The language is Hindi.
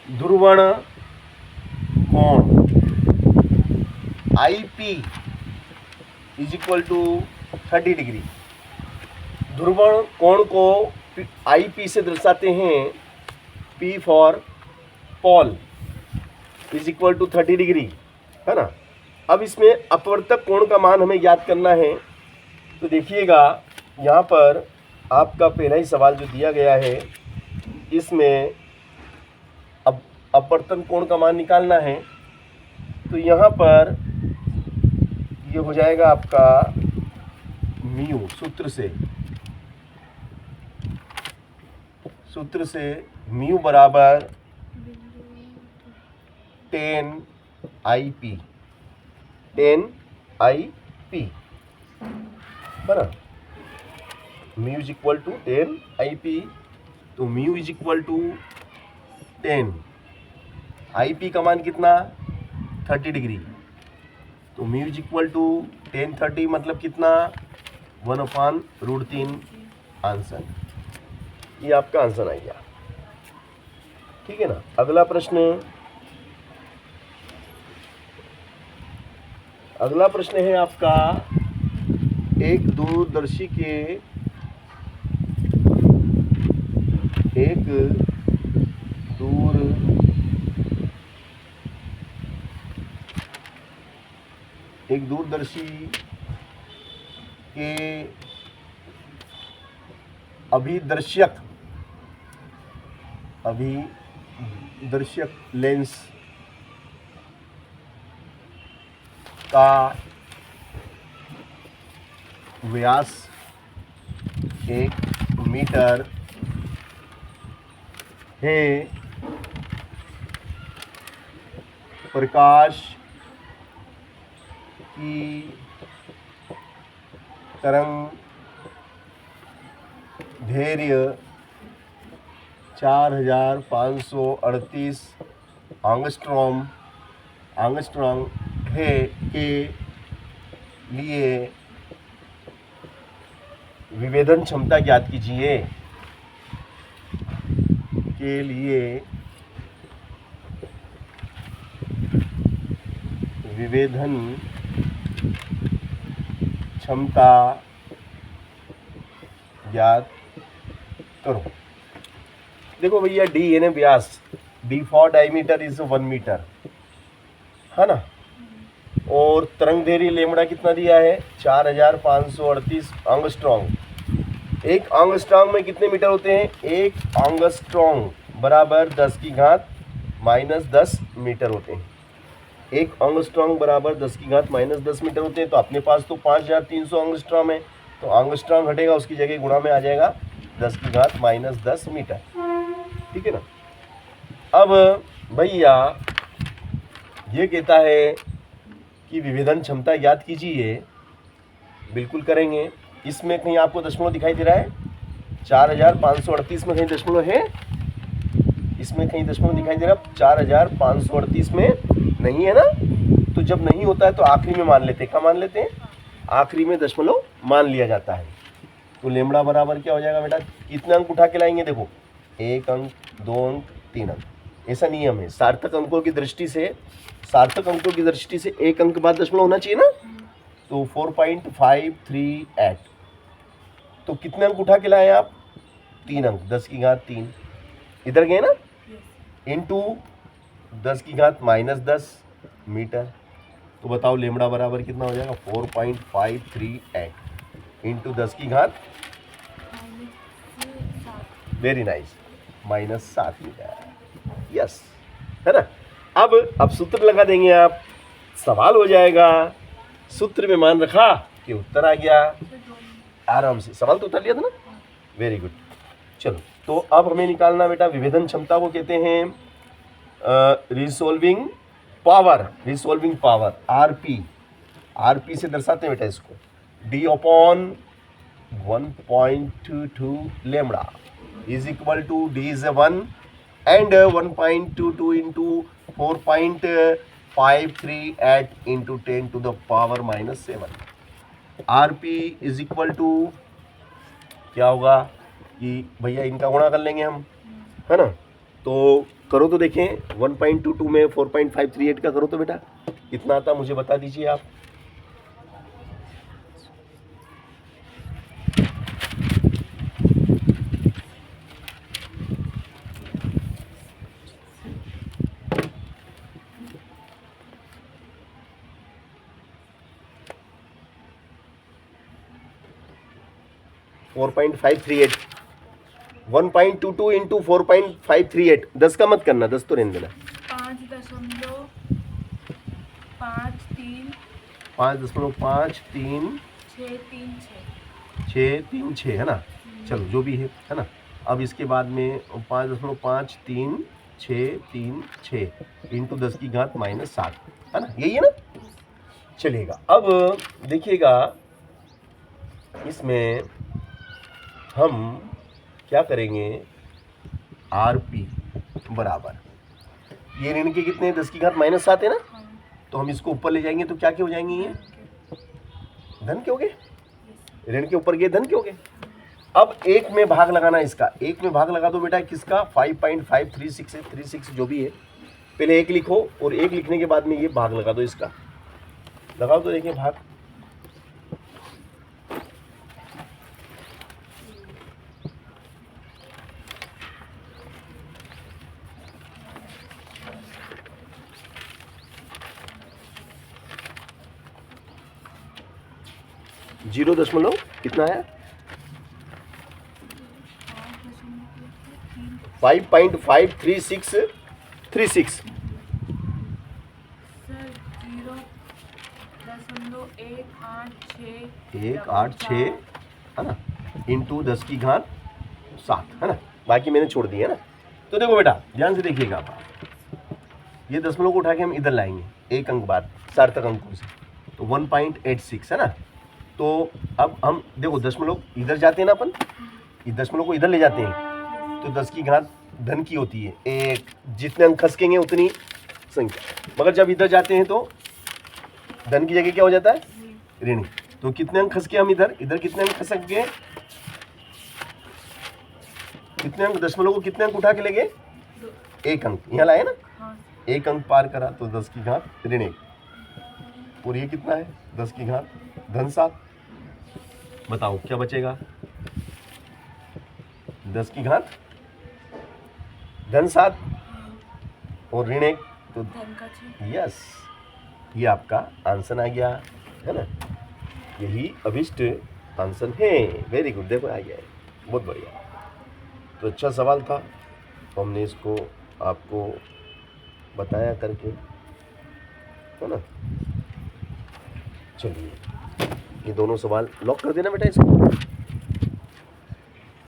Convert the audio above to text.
ध्रुवण कोण IP is equal to 30 degree. ध्रुवण कोण को IP से दर्शाते हैं, P for pole is equal to 30 degree, है ना। अब इसमें अपवर्तक कोण का मान हमें याद करना है। तो देखिएगा यहाँ पर आपका पहला ही सवाल जो दिया गया है, इसमें अब अपवर्तन कोण का मान निकालना है। तो यहाँ पर ये हो जाएगा आपका म्यू, सूत्र से म्यू बराबर 10 IP, है ना। Mu is equal to 10 IP, तो mu is equal to 10, IP का मान कितना 30 डिग्री, तो म्यू इज इक्वल टू 10/30 मतलब कितना 1/√3 आंसर। ये आपका आंसर आ गया, ठीक है ना। अगला प्रश्न है आपका, एक दूरदर्शी के एक दूरदर्शी के अभिदर्शक लेंस का व्यास 1 मीटर है। प्रकाश की तरंग दैर्घ्य 4538 एंगस्ट्रॉम है के लिए विभेदन क्षमता ज्ञात कीजिए। विभेदन क्षमता ज्ञात करो। देखो भैया, डी है ना व्यास, D for diameter is 1 metre, है ना। और तरंग दैर्घ्य लेमड़ा कितना दिया है 4538 एंगस्ट्रॉम। एक एंगस्ट्रॉम में कितने मीटर होते हैं, एक एंगस्ट्रॉम बराबर 10⁻⁻10 मीटर होते हैं। एक एंगस्ट्रॉम बराबर 10⁻⁻10 मीटर होते हैं। तो अपने पास तो 5300 एंगस्ट्रॉम है, तो एंगस्ट्रॉम हटेगा, उसकी जगह गुणा में आ जाएगा 10⁻⁻10 मीटर, ठीक है ना। अब भैया ये कहता है कि विभेदन क्षमता ज्ञात कीजिए, बिल्कुल करेंगे। इसमें कहीं आपको दशमलव दिखाई दे रहा है 4538 में कहीं दशमलव है, इसमें कहीं दशमलव दिखाई दे रहा है 4538 में नहीं है ना। तो जब नहीं होता है तो आखिरी में मान लेते हैं, क्या मान लेते हैं, आखिरी में दशमलव मान लिया जाता है। तो लेमड़ा बराबर क्या हो जाएगा बेटा, कितने अंक उठा के लाएंगे, देखो 1 अंक 2 अंक 3 अंक, ऐसा नियम है। सार्थक अंकों की दृष्टि से 1 अंक बाद दशमलव होना चाहिए ना। तो 4.538, तो कितने अंक उठा के लाए आप, 3 अंक, 10⁻³ इधर गए ना, इंटू 10⁻⁻10 मीटर। तो बताओ लेमड़ा बराबर कितना हो जाएगा 4.538 into 10⁻, very nice, -7 metre, yes, है ना। अब सूत्र लगा देंगे आप, सवाल हो जाएगा। सूत्र में मान रखा कि उत्तर आ गया आराम से। सवाल तो उत्तर लिया था ना, वेरी गुड। चलो, तो अब हमें निकालना बेटा विभेदन क्षमता को कहते हैं रिसोल्विंग पावर आरपी से दर्शाते हैं बेटा इसको, D/1.22 lambda is equal to, D is 1 and 1.22 into 4.538 into 10⁻⁻7। RP is equal to क्या होगा कि भैया इनका गुणा कर लेंगे हम, है ना। तो करो तो देखें, 1.22 में 4.538 का करो तो बेटा कितना आता मुझे बता दीजिए आप। फोर 1.22 इंटू 4.538, 10 का मत करना, 10 तो रहने देना। 5.53 636 है ना, चलो जो भी है ना। अब इसके बाद में 5.53636 इंटू 10 की घात -7 है ना, यही है ना। चलिएगा अब देखिएगा इसमें हम क्या करेंगे, आरपी बराबर ये ऋण के कितने 10 की घात -7 है ना, तो हम इसको ऊपर ले जाएंगे तो क्या क्या हो जाएंगे, ये धन के हो गए, ऋण के ऊपर गए धन के हो गए। अब एक में भाग लगाना, इसका एक में भाग लगा दो बेटा, किसका 5.536 है, 36 जो भी है, पहले एक लिखो और एक लिखने के बाद में ये भाग लगा दो, इसका लगाओ तो देखिए भाग। जीरो दशमलव कितना है 5.53636 186 है ना, इंटू 10 की घात 7 है ना, बाकी मैंने छोड़ दिया है ना। तो देखो बेटा ध्यान से देखिएगा आप, ये दशमलव को उठा के हम इधर लाएंगे एक अंक बाद सार्थक अंकों से, तो 1.86 है ना। तो अब हम देखो दशमलव इधर जाते हैं ना, अपन इस दशमलव को इधर ले जाते हैं तो 10 की घात धन की होती है, एक जितने अंक खसकेंगे उतनी संख्या, मगर जब इधर जाते हैं तो धन की जगह क्या हो जाता है, ऋणी। तो कितने अंक खसके हम इधर, इधर कितने अंक खसक गए, कितने अंक, दशमलव को कितने अंक उठा के ले गए, एक अंक यहाँ लाए ना, एक अंक पार करा तो 10 की घात ऋण 1, और ये कितना है 10 की घात धन 7। बताओ क्या बचेगा, 10 की घात धन 7 और ऋण 1, तो यस ये आपका आंसर आ गया है ना, यही अभिष्ट आंसर है। वेरी गुड, देखो आ गया है, बहुत बढ़िया। तो अच्छा सवाल था, तो हमने इसको आपको बताया करके है ना। चलिए ये दोनों सवाल लॉक कर देना बेटा इसको।